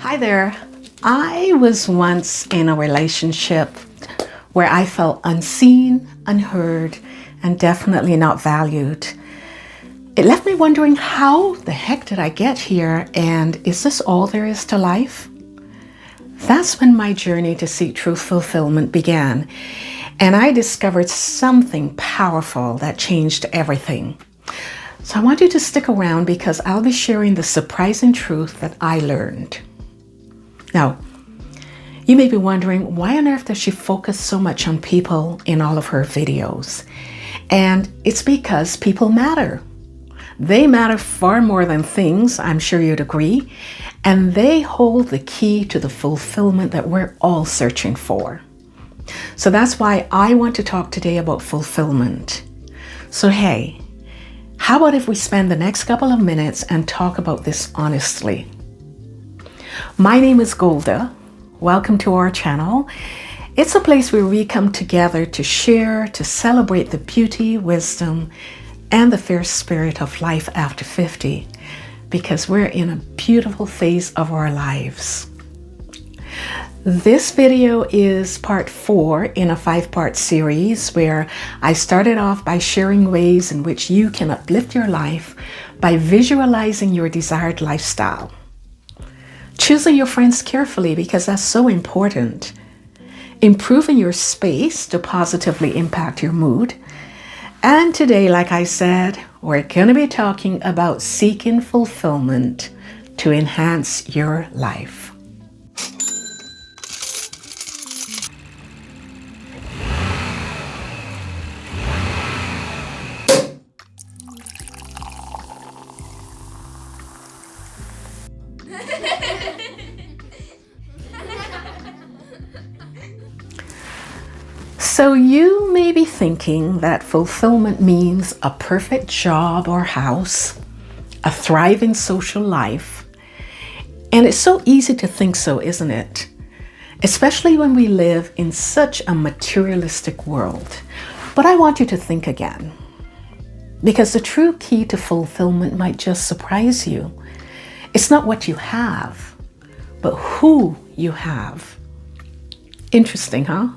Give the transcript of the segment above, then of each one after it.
Hi there. I was once in a relationship where I felt unseen, unheard, and definitely not valued. It left me wondering, how the heck did I get here, and is this all there is to life? That's when my journey to seek true fulfillment began, and I discovered something powerful that changed everything. So I want you to stick around because I'll be sharing the surprising truth that I learned. Now, you may be wondering, why on earth does she focus so much on people in all of her videos? And it's because people matter. They matter far more than things, I'm sure you'd agree, and they hold the key to the fulfillment that we're all searching for. So that's why I want to talk today about fulfillment. So hey, how about if we spend the next couple of minutes and talk about this honestly? My name is Golda. Welcome to our channel. It's a place where we come together to share, to celebrate the beauty, wisdom, and the fierce spirit of life after 50, because we're in a beautiful phase of our lives. This video is part 4 in a 5-part series where I started off by sharing ways in which you can uplift your life by visualizing your desired lifestyle. Choosing your friends carefully, because that's so important. Improving your space to positively impact your mood. And today, like I said, we're going to be talking about seeking fulfillment to enhance your life. So you may be thinking that fulfillment means a perfect job or house, a thriving social life. And it's so easy to think so, isn't it? Especially when we live in such a materialistic world. But I want you to think again, because the true key to fulfillment might just surprise you. It's not what you have, but who you have. Interesting, huh?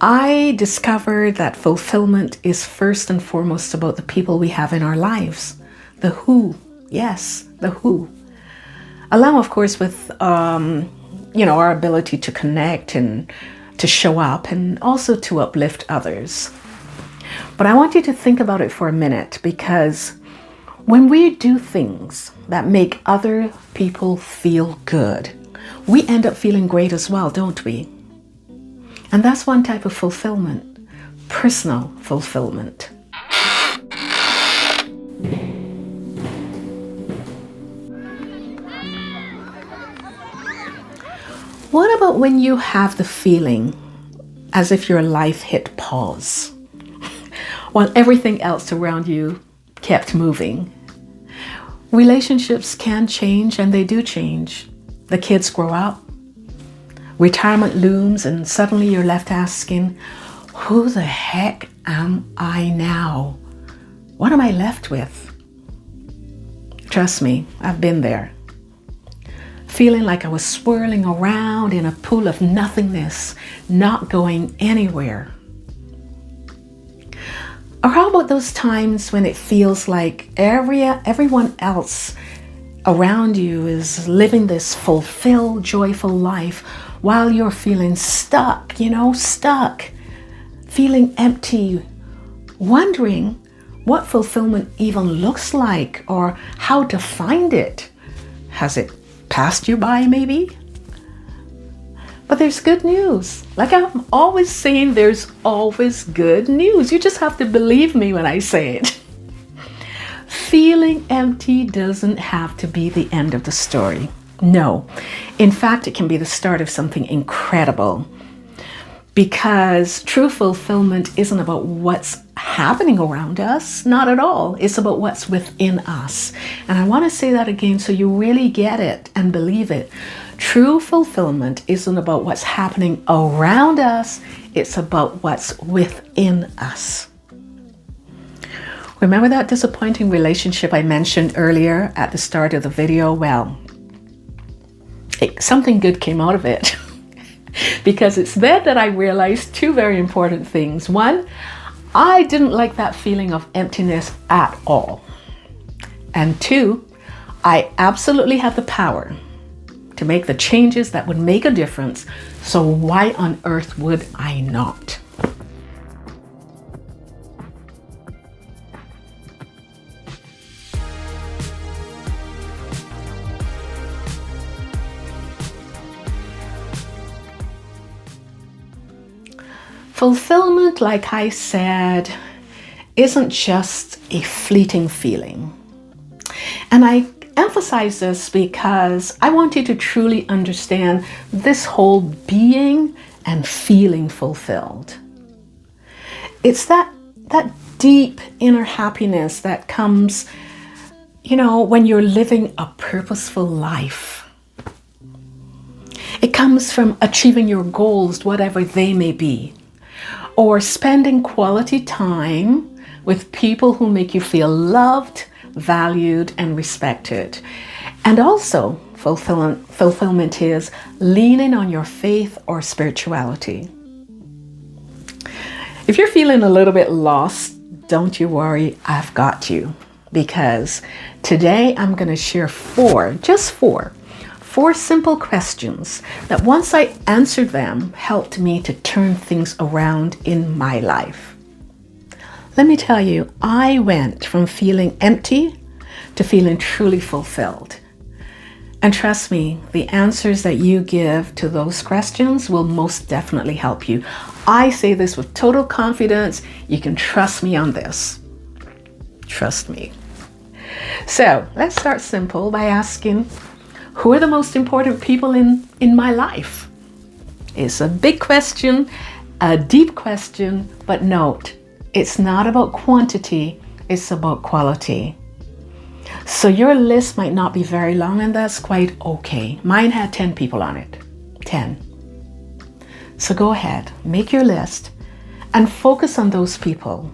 I discovered that fulfillment is first and foremost about the people we have in our lives. The who, yes, the who. Along, of course, with our ability to connect and to show up and also to uplift others. But I want you to think about it for a minute, because when we do things that make other people feel good, we end up feeling great as well, don't we? And that's one type of fulfillment, personal fulfillment. What about when you have the feeling as if your life hit pause while everything else around you kept moving? Relationships can change, and they do change. The kids grow up. Retirement looms, and suddenly you're left asking, who the heck am I now? What am I left with? Trust me, I've been there. Feeling like I was swirling around in a pool of nothingness, not going anywhere. Or how about those times when it feels like everyone else around you is living this fulfilled, joyful life, while you're feeling stuck, feeling empty, wondering what fulfillment even looks like or how to find it. Has it passed you by, maybe? But there's good news. Like I'm always saying, there's always good news. You just have to believe me when I say it. Feeling empty doesn't have to be the end of the story. No. In fact, it can be the start of something incredible. Because true fulfillment isn't about what's happening around us. Not at all. It's about what's within us. And I want to say that again so you really get it and believe it. True fulfillment isn't about what's happening around us. It's about what's within us. Remember that disappointing relationship I mentioned earlier at the start of the video? Well, something good came out of it. Because it's then that I realized two very important things. One, I didn't like that feeling of emptiness at all. And two, I absolutely had the power to make the changes that would make a difference. So why on earth would I not? Fulfillment, like I said, isn't just a fleeting feeling. And I emphasize this because I want you to truly understand this whole being and feeling fulfilled. It's that deep inner happiness that comes, when you're living a purposeful life. It comes from achieving your goals, whatever they may be, or spending quality time with people who make you feel loved, valued, and respected. And also, fulfillment is leaning on your faith or spirituality. If you're feeling a little bit lost, don't you worry, I've got you. Because today I'm going to share four simple questions that once I answered them helped me to turn things around in my life. Let me tell you, I went from feeling empty to feeling truly fulfilled. And trust me, the answers that you give to those questions will most definitely help you. I say this with total confidence. You can trust me on this. Trust me. So let's start simple by asking, who are the most important people in my life? It's a big question, a deep question, but note, it's not about quantity, it's about quality. So your list might not be very long, and that's quite okay. Mine had 10 people on it. 10. So go ahead, make your list and focus on those people.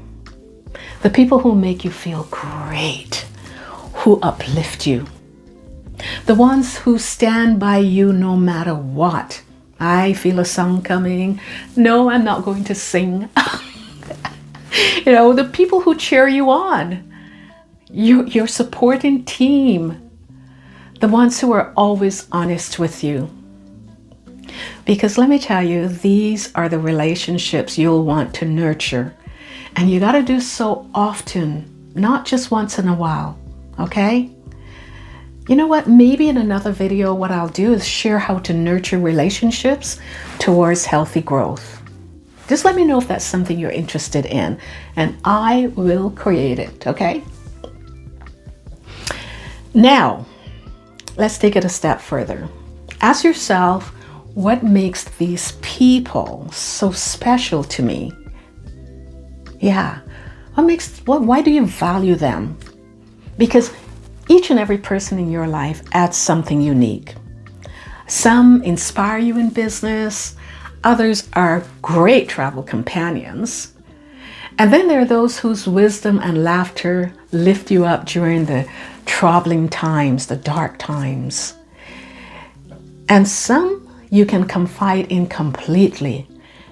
The people who make you feel great, who uplift you. The ones who stand by you no matter what. I feel a song coming. No, I'm not going to sing. The people who cheer you on. Your supporting team. The ones who are always honest with you. Because let me tell you, these are the relationships you'll want to nurture. And you got to do so often, not just once in a while. Okay? You know what? Maybe in another video, what I'll do is share how to nurture relationships towards healthy growth. Just let me know if that's something you're interested in, and I will create it, okay? Now, let's take it a step further. Ask yourself, what makes these people so special to me? Yeah, why do you value them? Because each and every person in your life adds something unique. Some inspire you in business, others are great travel companions. And then there are those whose wisdom and laughter lift you up during the troubling times, the dark times. And some you can confide in completely,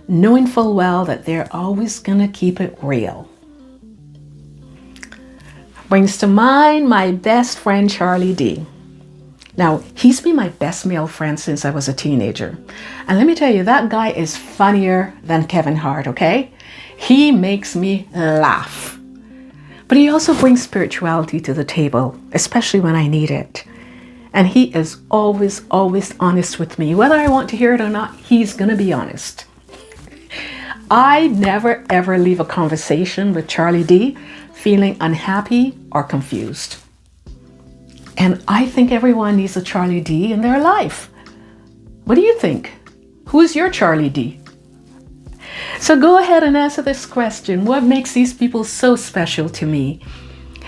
knowing full well that they're always going to keep it real. Brings to mind my best friend, Charlie D. Now, he's been my best male friend since I was a teenager. And let me tell you, that guy is funnier than Kevin Hart, okay? He makes me laugh. But he also brings spirituality to the table, especially when I need it. And he is always, always honest with me. Whether I want to hear it or not, he's going to be honest. I never, ever leave a conversation with Charlie D feeling unhappy or confused. And I think everyone needs a Charlie D in their life. What do you think? Who is your Charlie D? So go ahead and answer this question. What makes these people so special to me?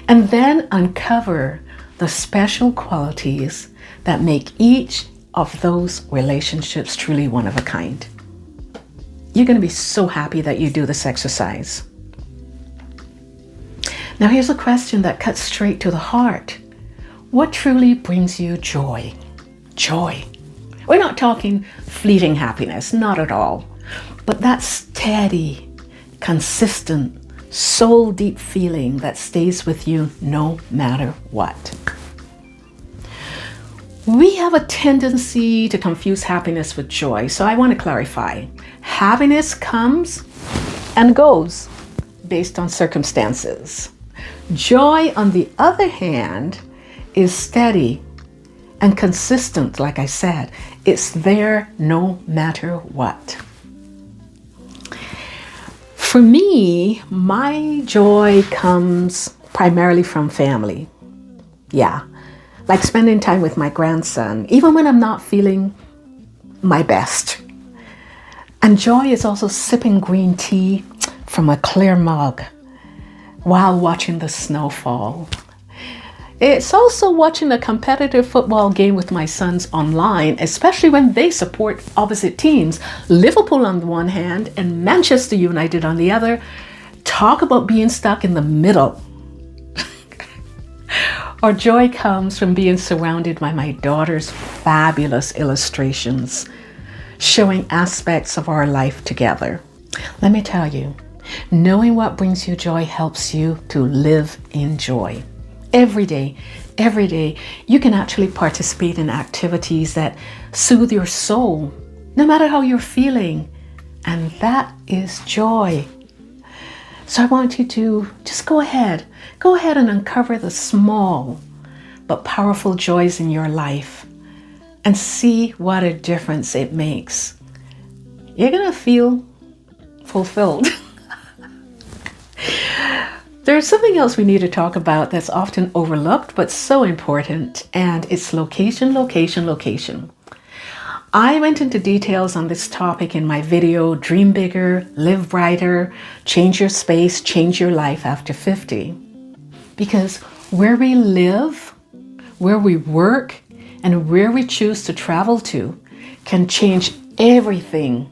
And then uncover the special qualities that make each of those relationships truly one of a kind. You're going to be so happy that you do this exercise. Now here's a question that cuts straight to the heart. What truly brings you joy? Joy. We're not talking fleeting happiness, not at all. But that steady, consistent, soul deep feeling that stays with you no matter what. We have a tendency to confuse happiness with joy, so I want to clarify. Happiness comes and goes based on circumstances. Joy, on the other hand, is steady and consistent, like I said. It's there no matter what. For me, my joy comes primarily from family. Yeah, like spending time with my grandson, even when I'm not feeling my best. And joy is also sipping green tea from a clear mug while watching the snow fall. It's also watching a competitive football game with my sons online, especially when they support opposite teams. Liverpool on the one hand and Manchester United on the other. Talk about being stuck in the middle. Or joy comes from being surrounded by my daughter's fabulous illustrations, showing aspects of our life together. Let me tell you, knowing what brings you joy helps you to live in joy. Every day, you can actually participate in activities that soothe your soul, no matter how you're feeling. And that is joy. So I want you to just go ahead and uncover the small but powerful joys in your life and see what a difference it makes. You're gonna feel fulfilled. There's something else we need to talk about that's often overlooked but so important, and it's location. I went into details on this topic in my video, Dream Bigger, Live Brighter, Change Your Space, Change Your Life After 50. Because where we live, where we work, and where we choose to travel to can change everything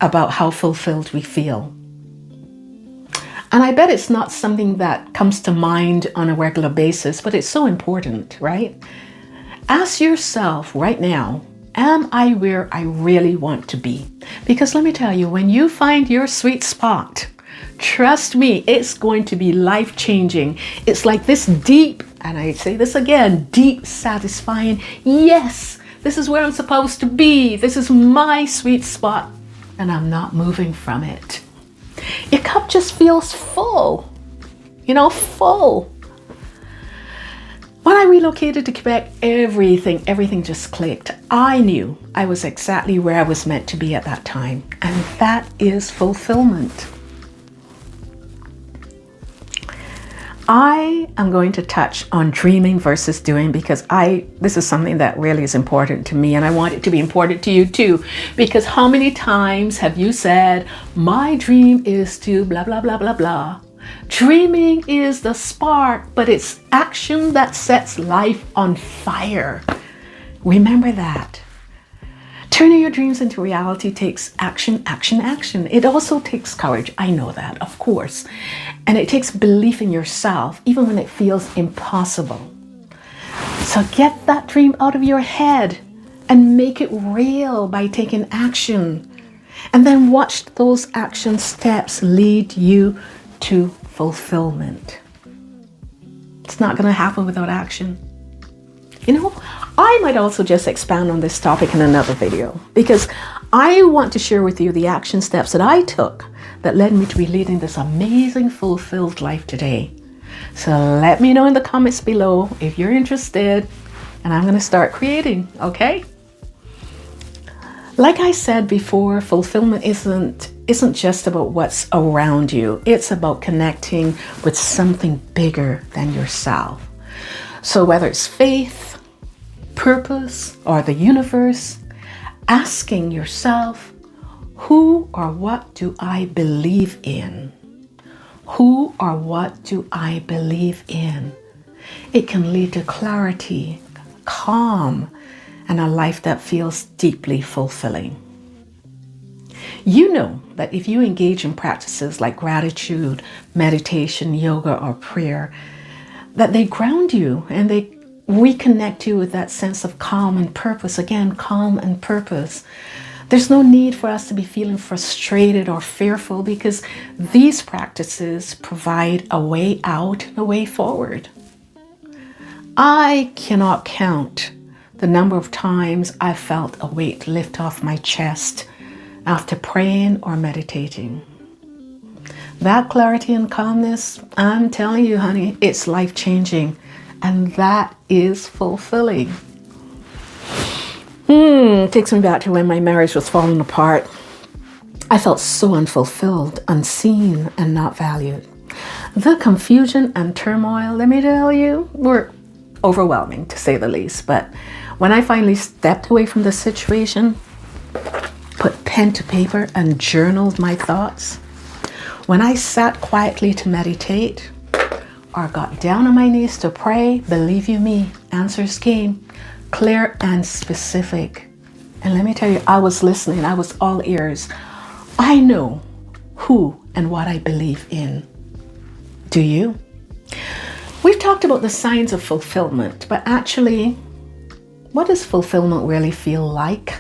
about how fulfilled we feel. And I bet it's not something that comes to mind on a regular basis, but it's so important, right? Ask yourself right now, am I where I really want to be? Because let me tell you, when you find your sweet spot, trust me, it's going to be life-changing. It's like this deep, and I say this again, deep, satisfying, yes, this is where I'm supposed to be. This is my sweet spot, and I'm not moving from it. Your cup just feels full, full. When I relocated to Quebec, everything just clicked. I knew I was exactly where I was meant to be at that time. And that is fulfillment. I am going to touch on dreaming versus doing because this is something that really is important to me, and I want it to be important to you too. Because how many times have you said, my dream is to blah, blah, blah, blah, blah. Dreaming is the spark, but it's action that sets life on fire. Remember that. Turning your dreams into reality takes action. It also takes courage. I know that, of course. And it takes belief in yourself, even when it feels impossible. So get that dream out of your head and make it real by taking action. And then watch those action steps lead you to fulfillment. It's not going to happen without action. I might also just expand on this topic in another video because I want to share with you the action steps that I took that led me to be leading this amazing fulfilled life today. So let me know in the comments below if you're interested, and I'm going to start creating, okay? Like I said before, fulfillment isn't just about what's around you. It's about connecting with something bigger than yourself. So whether it's faith, purpose, or the universe, asking yourself, who or what do I believe in? Who or what do I believe in? It can lead to clarity, calm, and a life that feels deeply fulfilling. You know that if you engage in practices like gratitude, meditation, yoga, or prayer, that they ground you and they reconnect you with that sense of calm and purpose. Again, calm and purpose. There's no need for us to be feeling frustrated or fearful, because these practices provide a way out and a way forward. I cannot count the number of times I felt a weight lift off my chest after praying or meditating. That clarity and calmness, I'm telling you, honey, it's life-changing, and that is fulfilling. Takes me back to when my marriage was falling apart. I felt so unfulfilled, unseen, and not valued. The confusion and turmoil, let me tell you, were overwhelming, to say the least. But when I finally stepped away from the situation, put pen to paper and journaled my thoughts, when I sat quietly to meditate or got down on my knees to pray, believe you me, answers came, clear and specific. And let me tell you, I was listening. I was all ears. I know who and what I believe in. Do you? We've talked about the signs of fulfillment, but actually, what does fulfillment really feel like?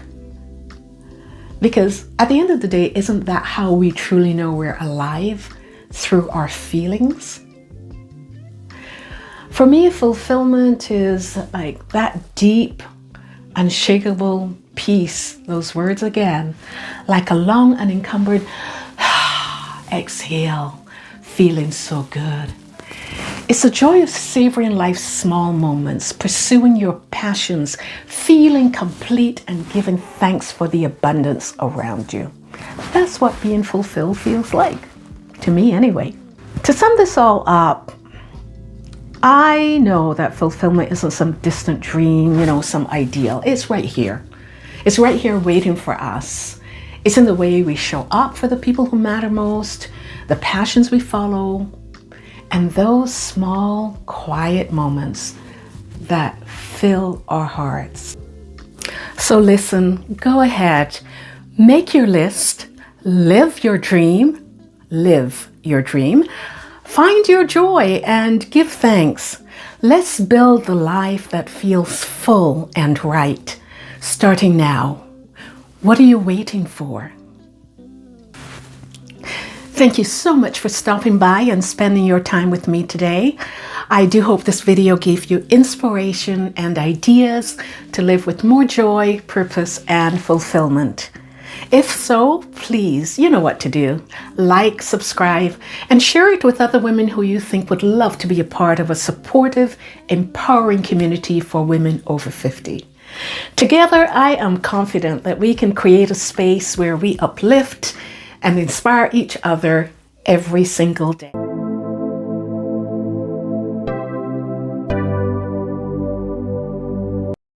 Because at the end of the day, isn't that how we truly know we're alive? Through our feelings? For me, fulfillment is like that deep, unshakable peace, those words again, like a long unencumbered exhale, feeling so good. It's the joy of savoring life's small moments, pursuing your passions, feeling complete, and giving thanks for the abundance around you. That's what being fulfilled feels like, to me anyway. To sum this all up, I know that fulfillment isn't some distant dream, some ideal. It's right here. It's right here waiting for us. It's in the way we show up for the people who matter most, the passions we follow, and those small, quiet moments that fill our hearts. So listen, go ahead, make your list, live your dream, find your joy and give thanks. Let's build the life that feels full and right. Starting now. What are you waiting for? Thank you so much for stopping by and spending your time with me today. I do hope this video gave you inspiration and ideas to live with more joy, purpose, and fulfillment. If so, please, you know what to do. Like, subscribe, and share it with other women who you think would love to be a part of a supportive, empowering community for women over 50. Together, I am confident that we can create a space where we uplift and inspire each other every single day.